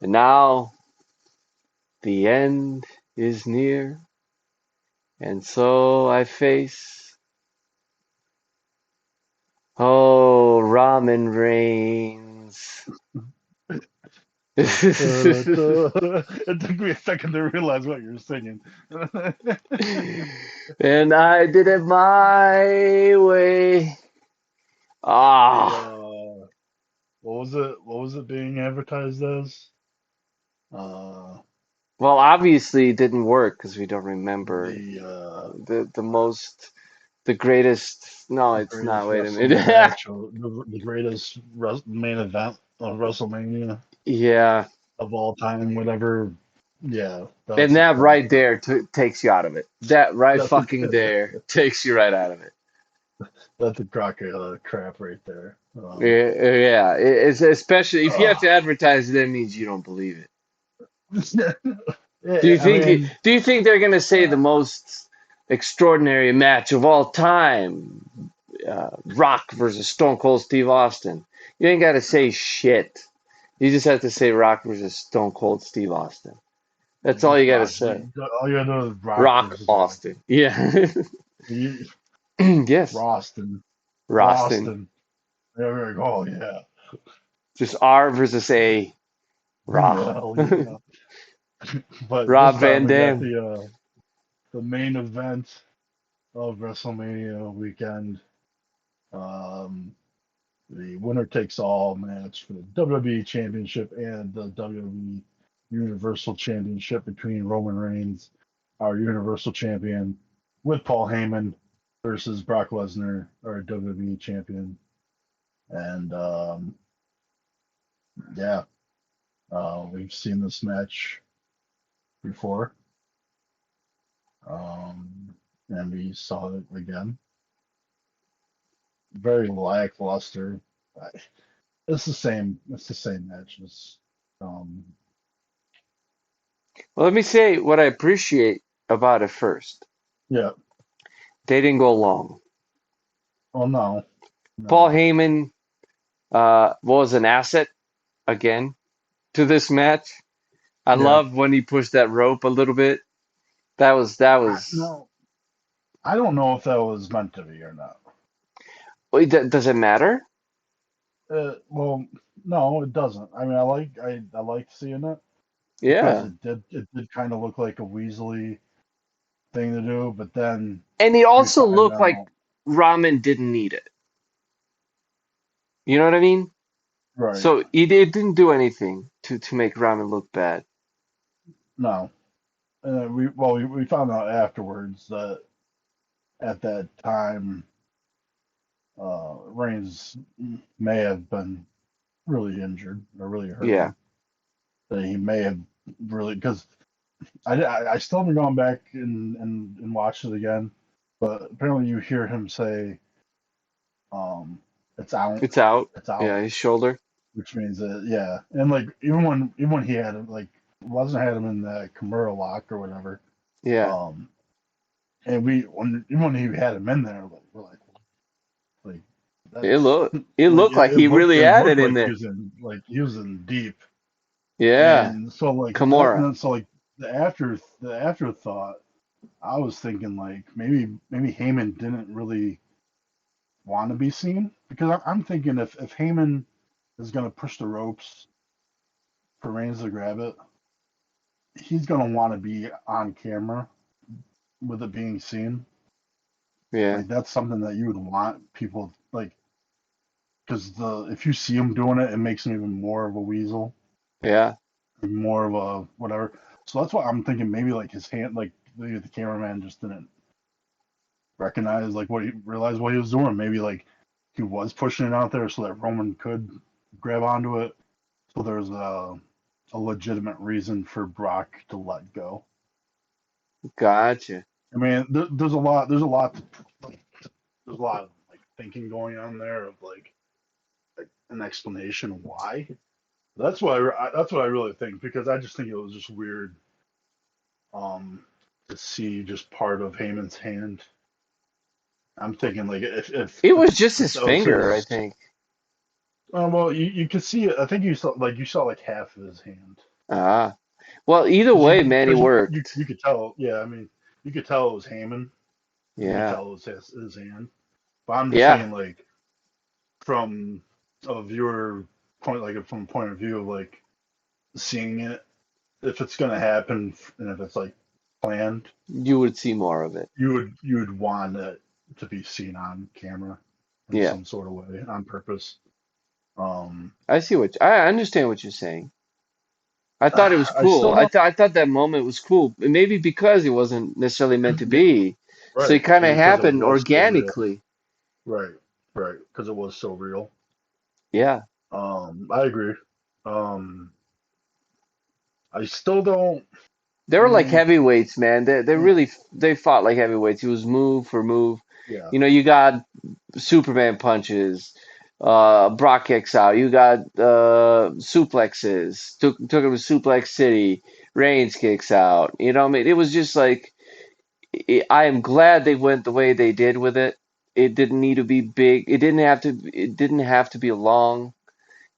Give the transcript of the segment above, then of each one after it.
And now the end is near, and so I face, oh, Ramen Reigns. It took me a second to realize what you were singing. And I did it my way. The Ah, what was it? What was it being advertised as? Uh, well, obviously it didn't work because we don't remember the the most, the greatest. No, it's not. greatest Wait a wrestling minute. match, or the greatest main event of WrestleMania Yeah, of all time, whatever. Yeah, and that's that right exactly. there t takes you out of it. That right That's a fucking there takes you right out of it. that's a crock of crap right there. Yeah, yeah. It's especially if you have Uh, to advertise it, that means you don't believe it. yeah, I mean, Do you think they're gonna say the uh, most extraordinary match of all time, Rock versus Stone Cold Steve Austin? You ain't gotta say shit. You just have to say Rock versus Stone Cold Steve Austin. That's all just you gotta Rock. say. All you gotta do is Rock Rock versus Austin. Yeah. You, Yes. Roston. Rostin. Roston. There we go. Oh yeah. Just R versus A. Ra. Hell yeah. But this Rob time Van we got Dam. the main event of WrestleMania weekend. Um, the winner takes all match for the WWE Championship and the WWE Universal Championship between Roman Reigns, our Universal Champion, with Paul Heyman versus Brock Lesnar, our WWE Champion. And yeah, we've seen this match before, and we saw it again. Very lackluster. It's the same. It's the same matches. Um, Well, let me say what I appreciate about it first. yeah. They didn't go long. Oh no, Paul no. Heyman was an asset again to this match. I Yeah. love when he pushed that rope a little bit. That was. No, I don't know if that was meant to be or not. Wait, does it matter? Well, no, it doesn't. I mean, I liked seeing it because Yeah. it did kind of look like a Weasley thing to do, but then And he you also find looked like out, Ramen didn't need it. You know what I mean? right? So it didn't do anything to make Ramen look bad. No, we found out afterwards that at that time, Reigns may have been really injured or really Yeah. hurting. That he may have really because I still haven't gone back and watched it again, but apparently you hear him say, um, "It's out, It's out. it's out," Yeah, his shoulder. which means that yeah, and like even when he had him like Lesnar had him in the Kimura lock or whatever, Yeah. um, and even when he had him in there, like we're like that's It like looked like he really it had it looked in like there. he was in deep. Yeah. And so like that, and Kimura. then so like the afterthought, I was thinking like maybe Heyman didn't really want to be seen because I'm thinking if Heyman is gonna push the ropes for Reigns to grab it, he's gonna want to be on camera with it being seen. Yeah. Like that's something that you would want people like because the if you see him doing it, it makes him even more of a weasel, Yeah. more of a whatever. So that's why I'm thinking maybe like his hand, like maybe the cameraman just didn't recognize like what he realized what he was doing. Maybe like he was pushing it out there so that Roman could grab onto it. So there's a legitimate reason for Brock to let go. Gotcha. I mean, there's a lot of like thinking going on there of like an explanation why. That's what I really think because I just think it was just weird um to see just part of Heyman's hand. I'm thinking like It was just if his that was finger, I his think. Well, you could see it. I think you saw like half of his hand Ah, well, either because way, you man, he because you worked. you could tell. Yeah, I mean, you could tell it was Heyman. You could Yeah, tell it was his hand. But I'm just yeah. saying, like from a viewer point, like from a point of view of like seeing it, if it's gonna happen and if it's like planned, You would see more of it. you would want it to be seen on camera in Yeah, some sort of way on purpose. Um, I understand what you're saying. I thought it was I still cool. don't. I thought that moment was cool. Maybe because it wasn't necessarily meant to Yeah, be. So right, it kind of because it happened was so real. organically. Right, right, because it was so real. Yeah. I agree. Um, I still don't. They were like Mm, heavyweights, man. They mm, really they fought like heavyweights. It was move for move. yeah, You know, you got Superman punches, Brock kicks out. You got suplexes. Took him to Suplex City. Reigns kicks out. You know, what I mean, it was just like I am glad they went the way they did with it. It didn't need to be big. It didn't have to. It didn't have to be long.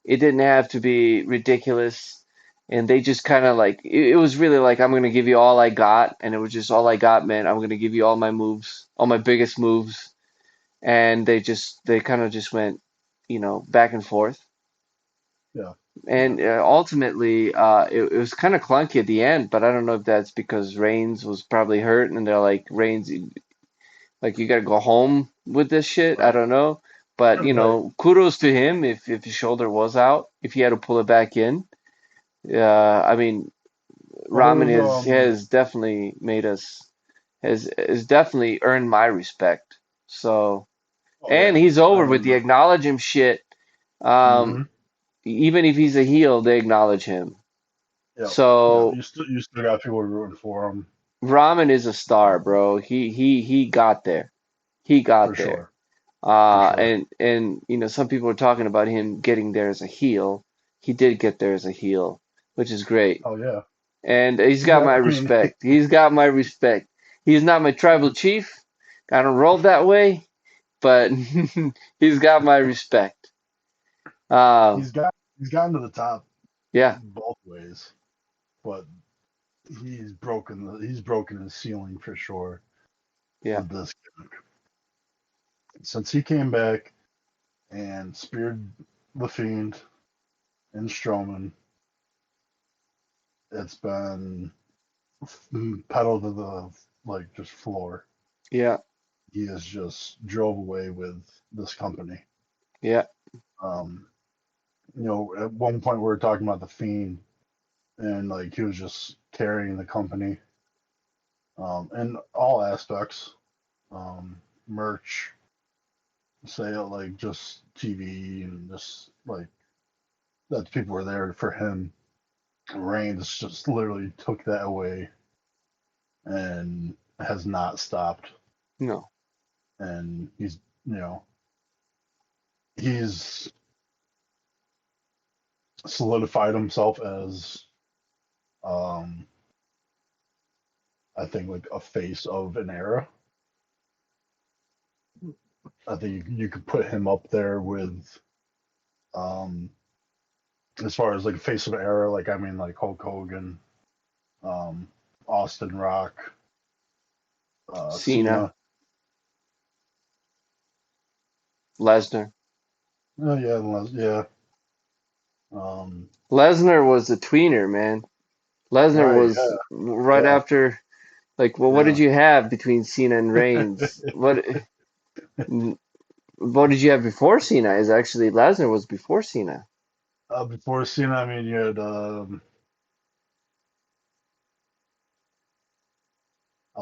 It didn't have to be ridiculous. And they just kind of like it was really like I'm gonna give you all I got, and it was just all I got, man. I'm gonna give you all my moves, all my biggest moves, and they kind of just went, back and forth. yeah, yeah. And ultimately, it was kind of clunky at the end, but I don't know if that's because Reigns was probably hurt, and they're like, Reigns, like you gotta go home with this shit. I Right, don't know, but right. kudos to him if his shoulder was out, if he had to pull it back in. I mean, Well, there Ramen was has definitely has definitely earned my respect. So, oh and yeah, he's over with the and acknowledge him shit. Um, mm-hmm, even if he's a heel, they acknowledge him. yeah, yeah. So You still got people rooting for him, Ramen is a star, um, bro. He got there. He for got there. sure, for sure. And some people are talking about him getting there as a heel. He did get there as a heel, which is great. Oh yeah, And he's he got got. my I mean, respect. He's got my respect. He's not my tribal chief. I don't roll that way, but he's got my respect. Uh, he's gotten to the top yeah, both ways, but he's broken his ceiling for sure yeah, with this gimmick. Since he came back and speared the Fiend and Strowman, it's been pedal to the like just floor. yeah, He has just drove away with this company. yeah, Um, at one point we were talking about the Fiend, and like he was just carrying the company in all aspects, merch, sale, like just TV, and just like that people were there for him. Reigns just literally took that away and has not stopped. no, And you know, he's solidified himself as, um, I think, like a face of an era. I think you could put him up there with, um, as far as like face of an era, like I mean, like Hulk Hogan, um, Austin Rock, Cena, Cena. Lesnar. Oh yeah, yeah. Um, Lesnar was a tweener, man. Lesnar right, was right yeah, after, like, well, what did yeah, you have between Cena and Reigns? What did you have before Cena? Is actually Lesnar was before Cena. Before Cena, I mean, you had a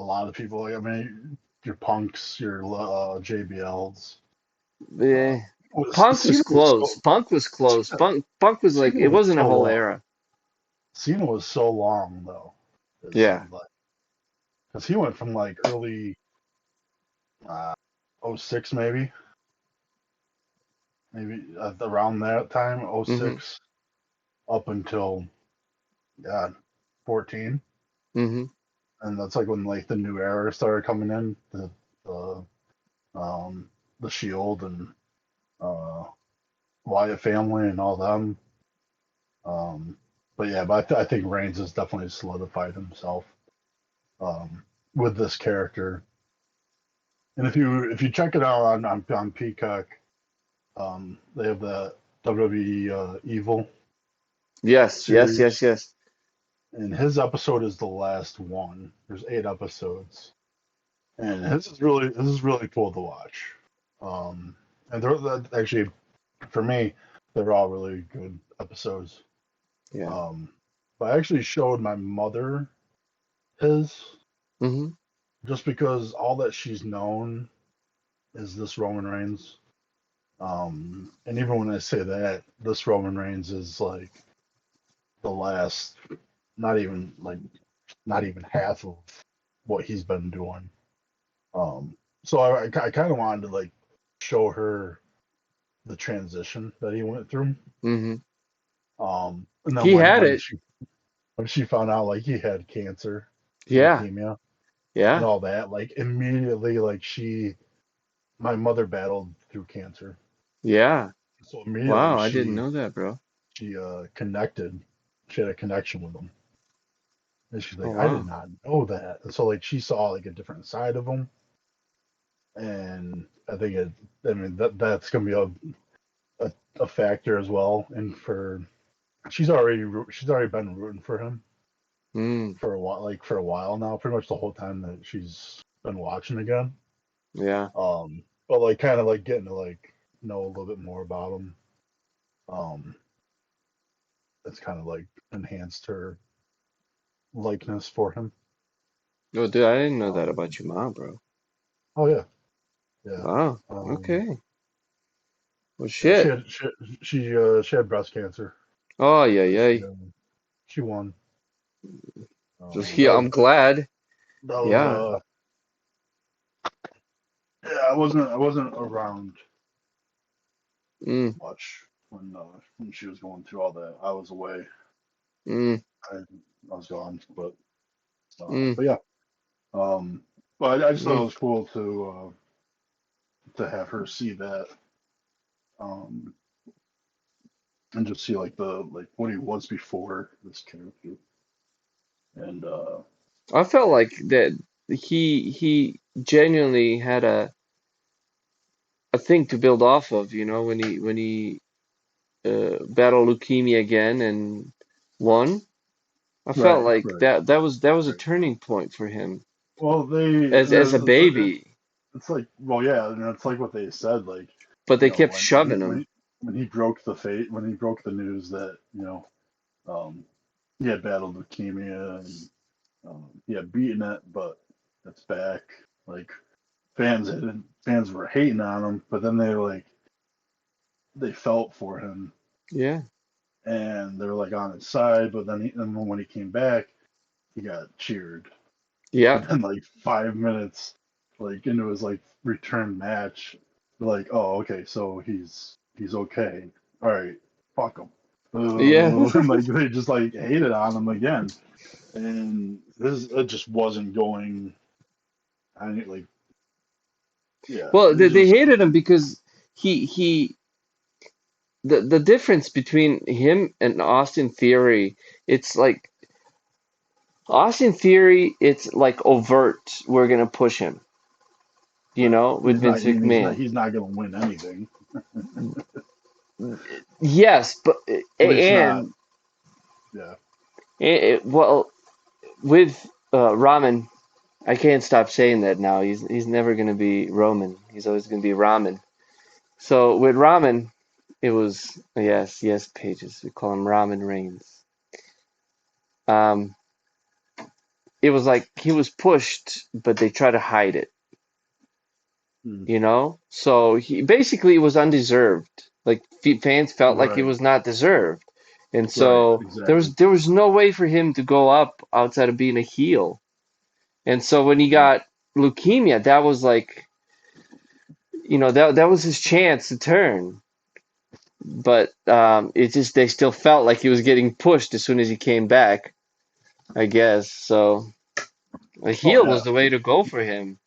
lot of people. Like, I mean, your Punks, your JBLs. Eh, Punk was Cena was close. so Punk was close. Cena, Punk was like Cena it was wasn't a so whole long. era. Cena was so long though. It Yeah. seemed like because he went from like early uh, '06 maybe around that time hmm '06 up until God 14, hmm and that's like when like the new era started coming in, the um the Shield and uh Wyatt family and all them. Um, but yeah, but I think Reigns has definitely solidified himself with this character. And if you check it out on Peacock, they have the WWE Evil Yes, yes, series, yes, yes. and his episode is the last one. There's 8 episodes, and this is really cool to watch. And actually, for me, they're all really good episodes. Yeah. Um, but I actually showed my mother his Hmm. just because all that she's known is this Roman Reigns. And even when I say that, this Roman Reigns is like the last, not even like not even half of what he's been doing. Um, so I kind of wanted to like show her the transition that he went through. Hmm. And then He when had when it. she found out like he had cancer, Yeah, leukemia, and yeah. all that, like immediately like my mother battled through cancer, Yeah. so immediately Wow, I didn't she know that, bro. she connected, she had a connection with him, and she's Oh, like, I did wow. not know that, and so like she saw like a different side of him, and I think I mean that's gonna be a factor as well, and for she's already been rooting for him Mm, for a while now, pretty much the whole time that she's been watching again. yeah. But like kind of like getting to like know a little bit more about him. Um, it's kind of like enhanced her likeness for him. Oh, dude, I didn't know that Um, about your mom, bro. oh yeah, yeah. Wow. Um, Okay. Well, yeah, she shit. had she had breast cancer, Oh, yeah, but yeah. she won. Yeah, I'm glad. That was Yeah. yeah. I wasn't around Mm, much when she was going through all that. I was away. mm, I, I was gone, mm, but yeah. Um, but I just thought it mm. was cool to have her see that, um, and just see like what he was before this character, and I felt like that he genuinely had a thing to build off of, when he battled leukemia again and won. I felt right, like right, that was a right. turning point for him Well, as a baby, it's like well, yeah, and it's like what they said, like but they kept when shoving him. he broke the fate when he broke the news that um, he had battled leukemia and he had beaten it, but it's back. Like fans were hating on him, but then they felt for him Yeah. and they were like on his side. But and then when he came back, he got cheered. Yeah. But then like 5 minutes like into his like return match, they're like, oh okay, so he's okay. All right, fuck him. Yeah. And like they just like hated on him again, and it just wasn't going. I mean, like yeah, Well, it they just hated him because he the difference between him and Austin Theory, it's like Austin Theory, it's like overt. We're gonna push him, right. with Vince McMahon. He's not going to win anything. Yes, but At least not. and Yeah. well, with Ramen, I can't stop saying that now. He's never gonna be Roman. He's always gonna be Ramen. So with Ramen, it was yes, yes, Pages. We call him Ramen Reigns. Um, it was like he was pushed, but they try to hide it. Mm. So he basically it was undeserved. Like fans felt like it Right. was not deserved, and Right. so there Exactly. was there was no way for him to go up outside of being a heel. And so when he Mm. got leukemia, that was like, that was his chance to turn. But it just they still felt like he was getting pushed as soon as he came back, I guess. So a Oh heel yeah, was the way to go for him.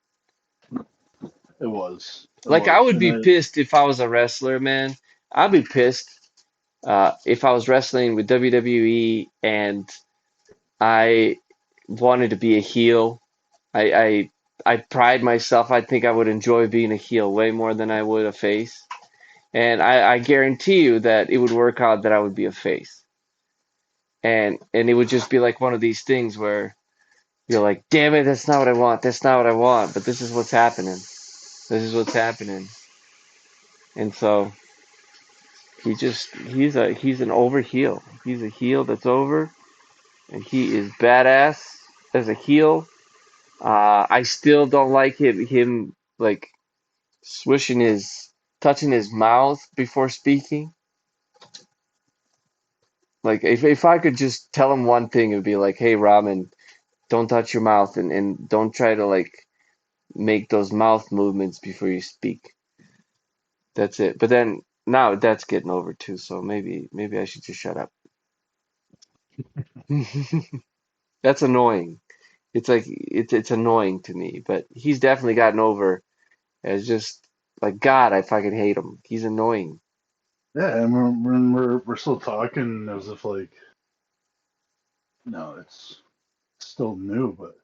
it was. It Like I was, would and be pissed if I was a wrestler, man. I'd be pissed if I was wrestling with WWE and I wanted to be a heel. I, I I pride myself. I think I would enjoy being a heel way more than I would a face. And I guarantee you that it would work out that I would be a face. And it would just be like one of these things where you're like, damn it, that's not what I want. That's not what I want. But this is what's happening. This is what's happening. And so he's an over heel. He's a heel that's over, and he is badass as a heel. I still don't like him like swishing touching his mouth before speaking. Like if I could just tell him one thing, it would be like, hey, Ramen, don't touch your mouth and don't try to like make those mouth movements before you speak. That's it. But then now that's getting over too, so maybe I should just shut up. That's annoying. It's like it's annoying to me, but he's definitely gotten over as just like God, I fucking hate him. He's annoying. Yeah, and we're still talking as if like no, it's still new, but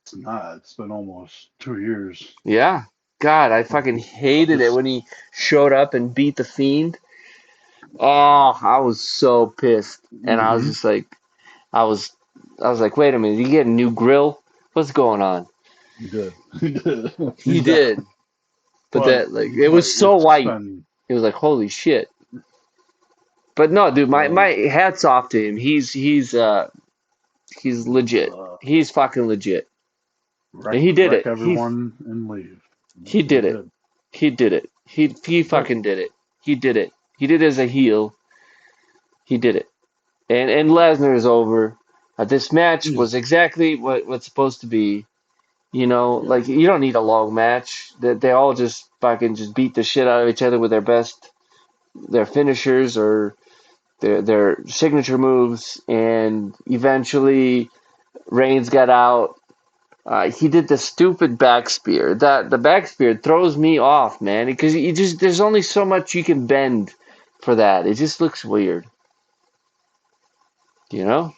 it's not. It's been almost 2 years. Yeah. God, I Of fucking of hated it this. when he showed up and beat the Fiend. Oh, I was so pissed. And I was Mm-hmm. just like I was I was like, wait a minute, you get a new grill? What's going on? He did. He did. He He got. did. But But that like he's it was right. so It's white. been It was like, holy shit. But no, dude, my well, hats off to him. He's legit. uh, He's fucking legit. And he did wreck it. everyone and leave. And He that's what he did it. did. He did it. He Yep. fucking did it. He did it. He did it as a heel. He did it. And Lesnar is over. This match He's was exactly what's supposed to be. You know, yeah. like you don't need a long match. They all just fucking just beat the shit out of each other with their finishers or their signature moves, and eventually Reigns got out. He did the stupid back spear. That the back spear throws me off, man, because you just there's only so much you can bend for that. It just looks weird, you know.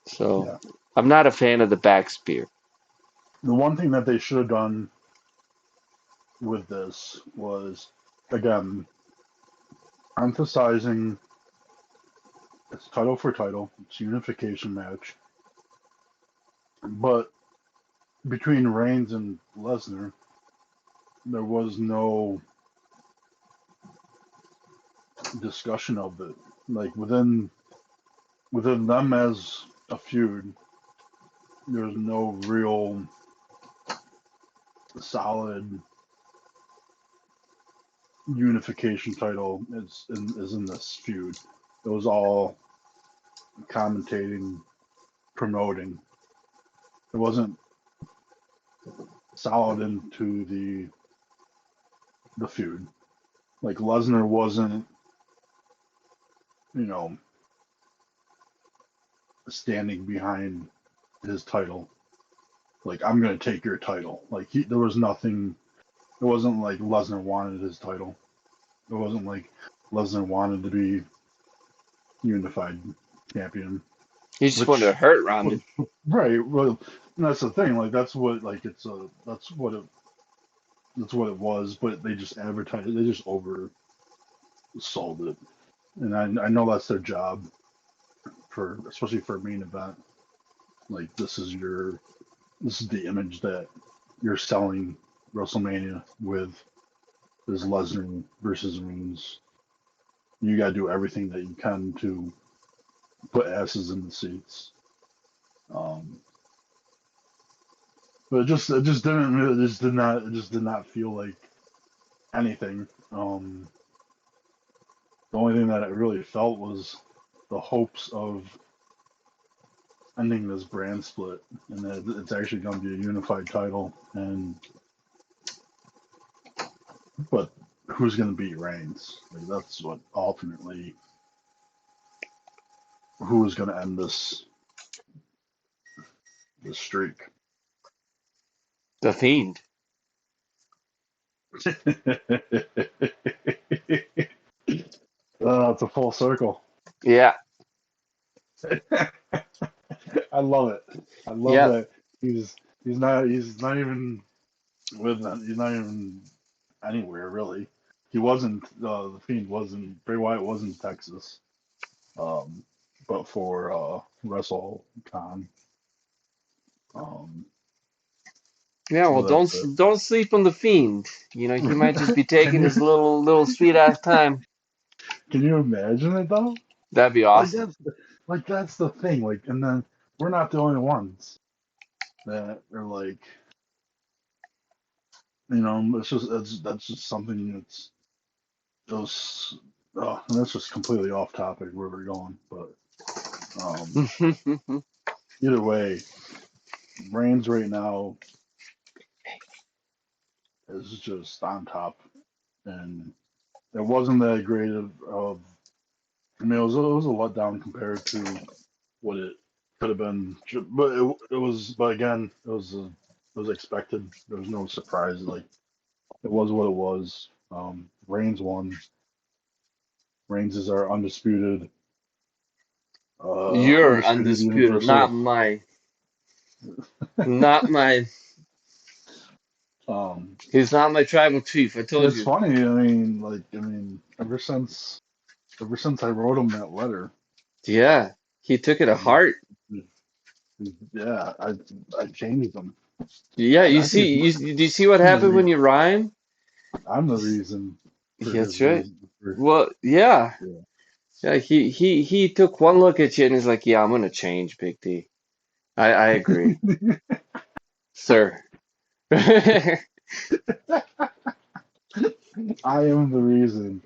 So Yeah. I'm not a fan of the back spear. The one thing that they should have done with this was again emphasizing it's title for title, it's unification match. But between Reigns and Lesnar, there was no discussion of it. Like within them as a feud, there's no real solid unification title is in this feud. It was all commentating, promoting. It wasn't solid into the feud. Like Lesnar wasn't, you know, standing behind his title. Like I'm gonna take your title. Like there was nothing. It wasn't like Lesnar wanted his title. It wasn't like Lesnar wanted to be unified champion. You just wanted to Which, hurt Ramen. right? Well, and that's the thing. Like that's what like that's what it was. But they just advertised. They just oversold it. And I know that's their job for especially for a main event. Like this is the image that you're selling WrestleMania with is Lesnar versus Reigns. You got to do everything that you can to put asses in the seats. Um, but it just didn't it just did not feel like anything. The only thing that it really felt was the hopes of ending this brand split and that it's actually going to be a unified title. And but who's going to beat Reigns? Like that's what ultimately who is going to end this streak. The Fiend. It's a full circle. Yeah, I love it. I love yeah. that he's not even with them. He's not even anywhere really. He wasn't the Fiend wasn't Bray Wyatt was in Texas, um, but for WrestleCon, um, Yeah, well, so that's it. don't sleep on the Fiend. You know, he might just be Can taking you his little sweet ass time. can you imagine it though? That'd be Like awesome. that's the thing. Like, and then we're not the only ones that are like, it's just that's just something that's those. Oh, and that's just completely off topic where we're going. But um, either way, Reigns right now is just on top, and it wasn't that great of I mean, it was a letdown compared to what it could have been, but it was. But again, it was expected. There was no surprise. Like it was what it was. Reigns won. Reigns is our You're undisputed undisputed, not universal. mine. Not mine. Um, He's not my tribal chief. I told it's you. funny. Ever since I wrote him that letter, Yeah, he took it to he, heart. yeah, I changed him. Yeah, I think do you see what I'm the happened when reason. you rhyme? I'm the reason for Yeah, his that's right. reason. For, Well, yeah. yeah. Yeah, he took one look at you and he's like, "Yeah, I'm gonna change, Big D. I agree, sir." I am the reason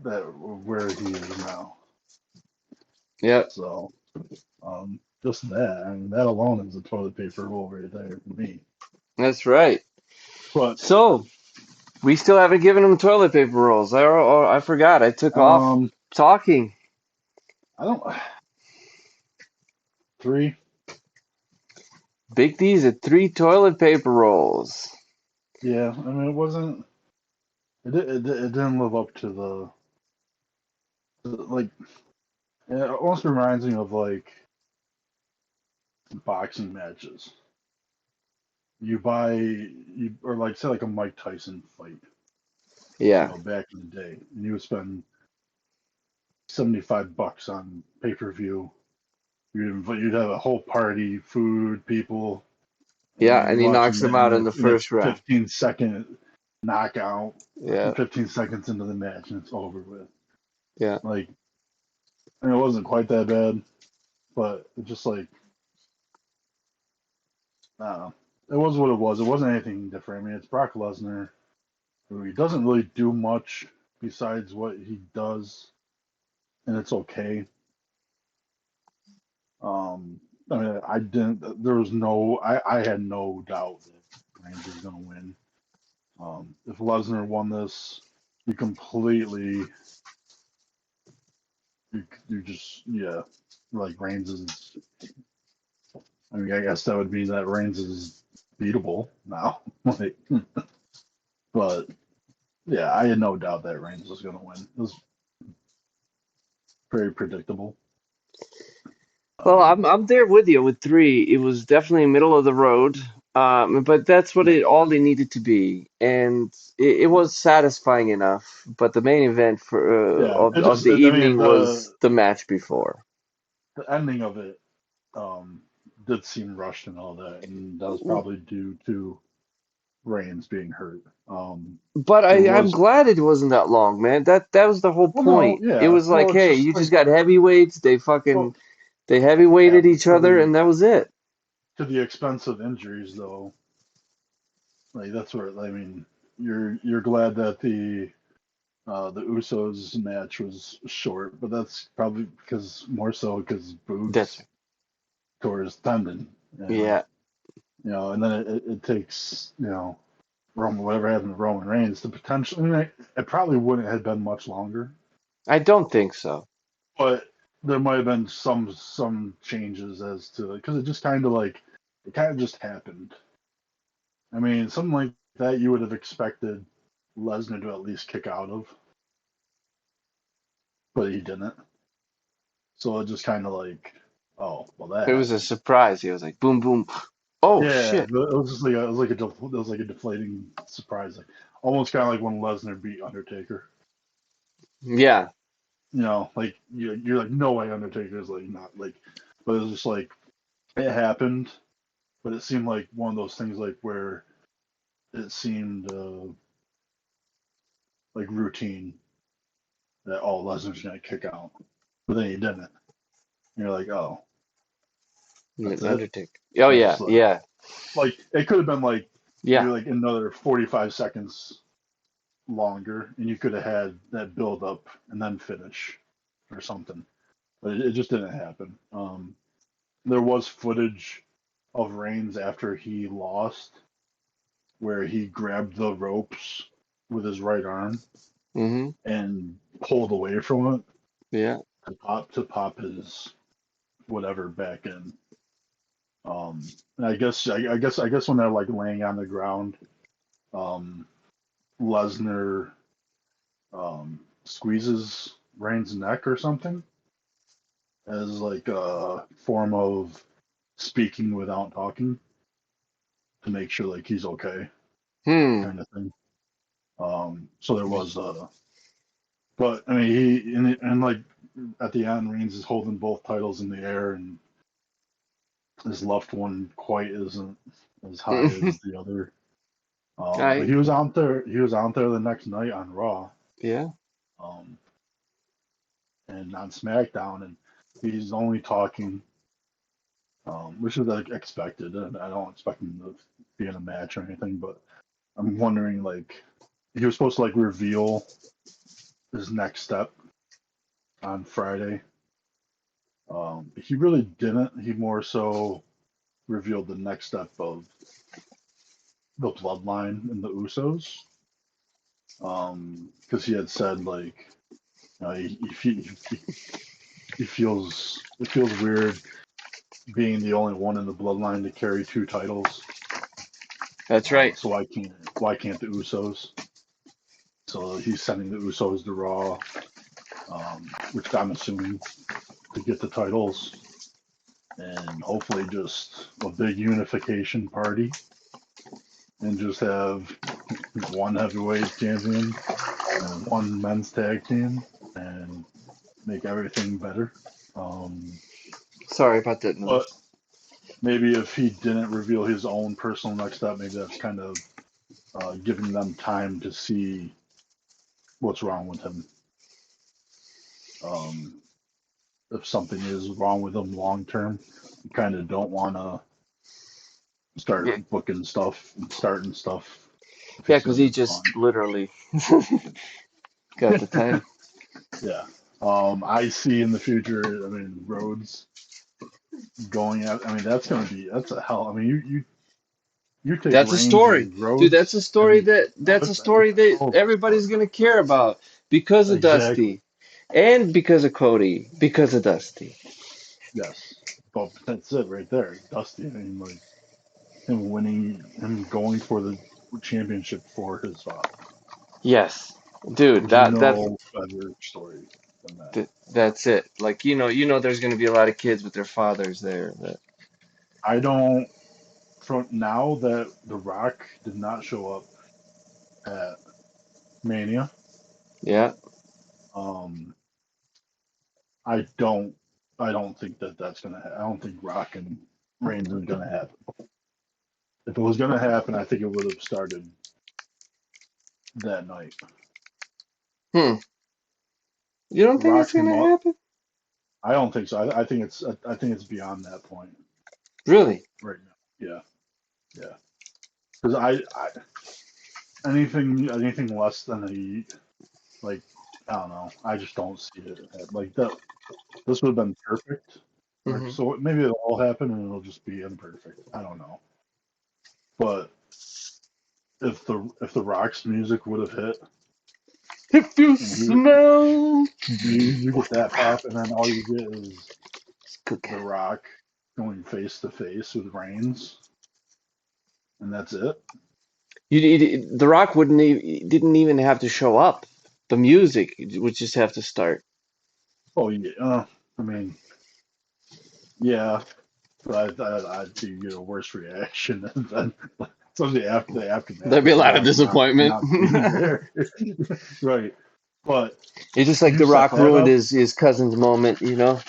that where he is now. Yep, So, just that. I mean, that alone is a toilet paper roll right there for me. that's right. But So we still haven't given him toilet paper rolls. I forgot. I took off um, talking. I don't three. Big D's at 3 toilet paper rolls. Yeah, I mean, it wasn't. It didn't live up to like. It almost reminds me of like boxing matches. You buy you or like say like a Mike Tyson fight, Yeah, back in the day, and you would spend $75 on pay-per-view. You'd have a whole party, food, people, and yeah, you'd and he watch knocks him him in out in a the in a first round. 15-second knockout, Yeah, 15 seconds into the match, and it's over with. yeah. Like, and it wasn't quite that bad, but it just like I don't know. It was what it was. It wasn't anything different. I mean, it's Brock Lesnar, who he doesn't really do much besides what he does, and it's okay. Um, I mean, I didn't. There was no. I had no doubt that Reigns was going to win. If Lesnar won this, you completely, you just, yeah, like Reigns is. I mean, I guess that would mean that Reigns is beatable now. Like, but yeah, I had no doubt that Reigns was going to win. It was very predictable. Well, Um, I'm there with you with 3. It was definitely middle of the road, but that's what yeah, it all it needed to be, and it was satisfying enough. But the main event yeah. It of just, the I mean, evening was the match before. the ending of it um, did seem rushed and all that, and that was probably due to Reigns being hurt. But There I'm was, glad it wasn't that long, man. That was the whole well, no, point. It yeah, was like, well, it's hey, just you like, just got heavyweights. well, They yeah, heavyweighted but each other, and that was it. to the expense of injuries, though, like that's where I mean, you're glad that the Usos match was short, but that's probably because more so because That's Boogs tore his tendon, and yeah. and then it takes Roman, whatever happened to Roman Reigns, to potentially. I mean, it probably wouldn't have been much longer, I don't think so. but there might have been some changes as to because it just kind of just happened. I mean, something like that you would have expected Lesnar to at least kick out of, but he didn't. So it just kind of like, oh, well, that It was a happened. surprise. He was like, boom, boom. Oh Yeah, shit. it was just like it was like a deflating surprise, like almost kind of like when Lesnar beat Undertaker. Yeah. You know, like you're like, no way, Undertaker's like not like, but it was just like it happened, but it seemed like one of those things like where it seemed like routine that oh Lesnar's gonna kick out, but then he didn't. And you're like, oh, that's it. Undertaker. Oh It's yeah, just yeah, like it could have been like yeah. maybe like another 45 seconds longer, and you could have had that build up and then finish or something, but it just didn't happen. There was footage of Reigns after he lost where he grabbed the ropes with his right arm Mm-hmm. and pulled away from it Yeah. to pop his whatever back in. And I guess when they're like laying on the ground, um, Lesnar squeezes Reigns' neck or something as like a form of speaking without talking to make sure like he's okay, Hmm. kind of thing. So there was but I mean he and like at the end, Reigns is holding both titles in the air, and his left one quite isn't as high as the other. But I he was out there. He was out there the next night on Raw, yeah. um, and on SmackDown, and he's only talking, which is like expected. And I don't expect him to be in a match or anything, but I'm wondering like he was supposed to like reveal his next step on Friday. He really didn't. He more so revealed the next step of the bloodline and the Usos. Because he had said like he feels it feels weird being the only one in the bloodline to carry two titles. That's right. So why can't the Usos? So he's sending the Usos to Raw, which I'm assuming to get the titles and hopefully just a big unification party and just have one heavyweight champion and one men's tag team and make everything better. Um, Sorry about that but noise. maybe if he didn't reveal his own personal next step, maybe that's kind of giving them time to see what's wrong with him. Um, if something is wrong with him long term, you kind of don't want to Yeah, start booking stuff and starting stuff if yeah, it's because going he to be just fun. literally got the title. Yeah. I see in the future. I mean, Rhodes going at. I mean, that's a hell. I mean, you take That's a Reigns story, and dude. That's a Rhodes story and that's a it's story a that hell of a everybody's story. gonna care about because of Exactly. Dusty, and because of Cody, because of Dusty. Yes. But that's it right there. Dusty. I mean, like him winning, him going for the championship for his father. Yes, dude. There's That no better story than that. that's it. Like there's gonna be a lot of kids with their fathers there. That I don't. From now that The Rock did not show up at Mania, yeah. um, I don't. I don't think that that's gonna. I don't think Rock and Reigns is gonna happen. If it was gonna happen, I think it would have started that night. Hmm. You don't think Rock it's came gonna up. happen? I don't think so. I think it's. I think it's beyond that point Really? right now. Yeah, yeah. Because anything less than like I don't know. I just don't see it like that. This would have been perfect. Or Hmm. so maybe it'll all happen and it'll just be imperfect. I don't know. But if the Rock's music would have hit If you and he smell you get that pop and then all you get is the cooking. Rock going face to face with Reigns and that's it. The Rock didn't even have to show up. The music would just have to start. Oh yeah, I mean, yeah, but I'd see a worse reaction than especially after the aftermath There'd be of a The lot of Rock disappointment. not being there, right? But It's just like you The set Rock that ruined up, his cousin's moment, you know?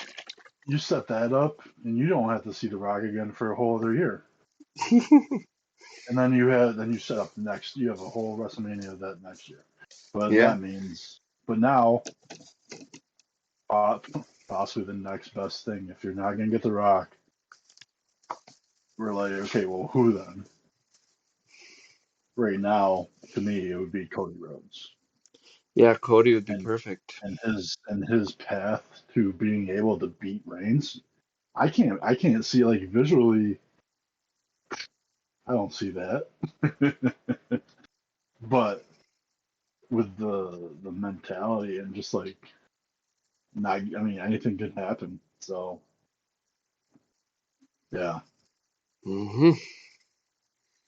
you set that up, and you don't have to see The Rock again for a whole other year. And then you set up next. You have a whole WrestleMania that next year. But Yeah. that means, but now uh, possibly the next best thing. If you're not gonna get The Rock, we're like, okay, well, who then? Right now, to me, it would be Cody Rhodes, Yeah, Cody would be and perfect. his path to being able to beat Reigns. I can't see like visually. I don't see that. But with the mentality and just like not, I mean, anything could happen. So yeah, Hmm.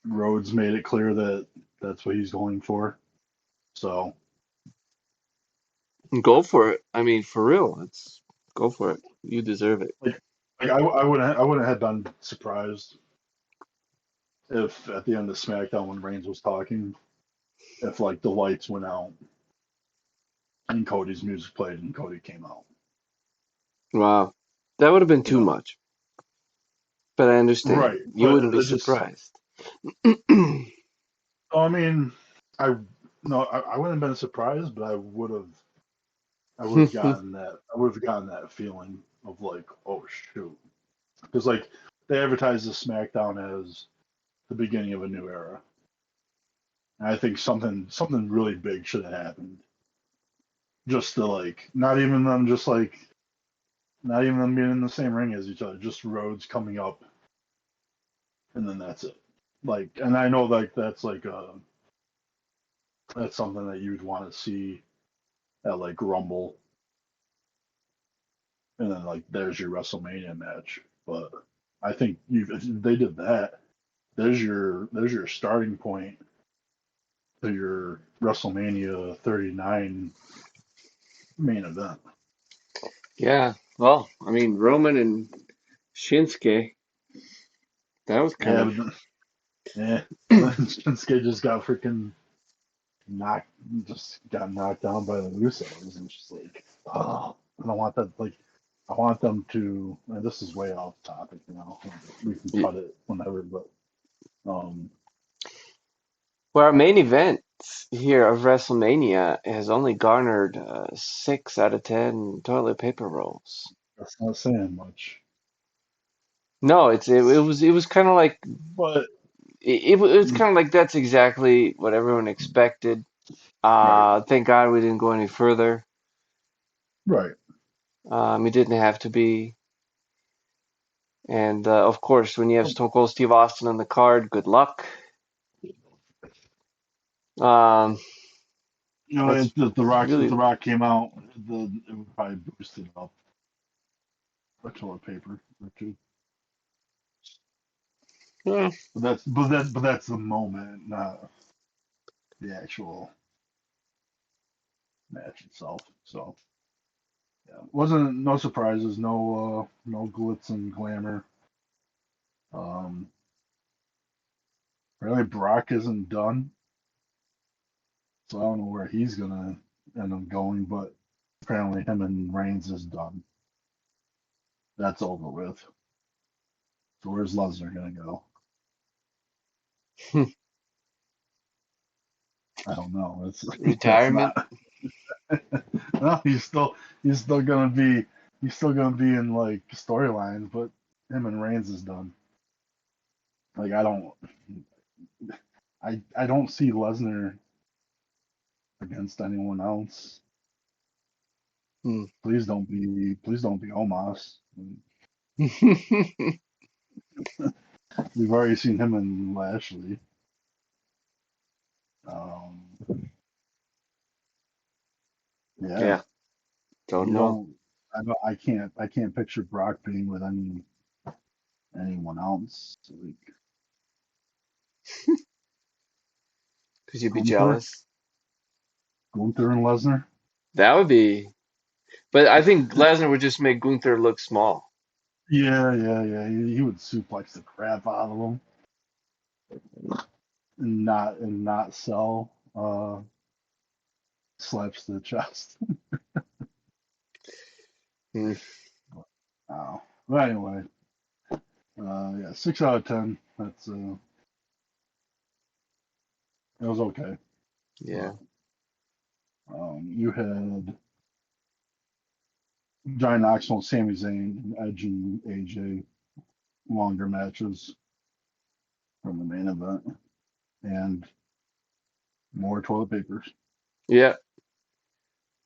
Rhodes made it clear that that's what he's going for. So Go for it. I mean, for real. It's go for it. You deserve it. like, I wouldn't have been surprised if at the end of SmackDown when Reigns was talking, if like the lights went out and Cody's music played and Cody came out. Wow. That would have been You too know, much. But I understand. right? You But wouldn't be it just, surprised. I mean, I no, I wouldn't have been surprised, but I would have gotten that. I would have gotten that feeling of like, oh shoot, because like they advertised the SmackDown as the beginning of a new era. And I think something really big should have happened. Just to like, not even them being in the same ring as each other, just Rhodes coming up, and then that's it. Like, and I know like that's something that you'd want to see at like Rumble, and then like there's your WrestleMania match. But I think if they did that, there's your starting point to your WrestleMania 39 main event. Yeah. Well, I mean, Roman and Shinsuke, that was kind Yeah, of. but yeah, but then Shinsuke knocked, just got knocked down by the Usos, and it's just like, oh, I don't want that. Like, I want them to. And this is way off topic, we can cut it whenever, but um, Well, our main event here of WrestleMania has only garnered 6 out of 10 toilet paper rolls. that's not saying much. No, it was kind of like But it's kind of like that's exactly what everyone expected. right, Thank God we didn't go any further. right. It didn't have to be. And of course, when you have Stone Cold Steve Austin on the card, good luck. Um, that's If the really, Rock came out, it would probably boost it up a toilet paper or two. yeah. But that's the moment, not the actual match itself. So yeah, wasn't no surprises, no glitz and glamour. Um, really, Brock isn't done, so I don't know where he's gonna end up going. But apparently, him and Reigns is done. That's over with. So where's Lesnar gonna go? I don't know. It's Retirement. not. No, he's still gonna be in like storylines, but him and Reigns is done. Like I don't see Lesnar against anyone else. Hmm. Please don't be Omos. We've already seen him and Lashley. Um, yeah, Yeah, don't you know. don't. I can't picture Brock being with anyone else. Like, Because you'd be Gunther, jealous. Gunther and Lesnar. That would be. But I think Lesnar would just make Gunther look small. Yeah, yeah, yeah. He would suplex the crap out of him and not sell slaps to the chest. Hmm. Oh. But anyway, yeah, 6 out of 10. That was okay. Yeah. But you had Johnny Knoxville, Sami Zayn, Edge, and AJ longer matches from the main event, and more toilet papers. Yeah.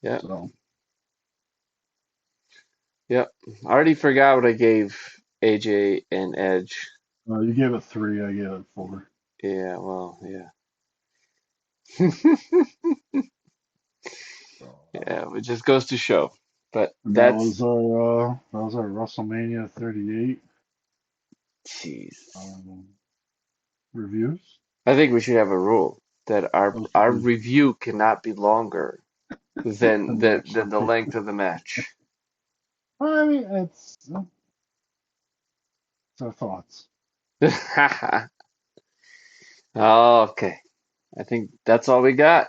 Yeah. So Yeah. I already forgot what I gave AJ and Edge. you gave it 3, I gave it 4. Yeah. Well. Yeah. So, Yeah. It just goes to show. But and that's. that was our WrestleMania 38 Jeez. um, reviews. I think we should have a rule that our Okay, review cannot be longer than and the than actual the pay length of the match. I mean, it's our thoughts. Okay. I think that's all we got.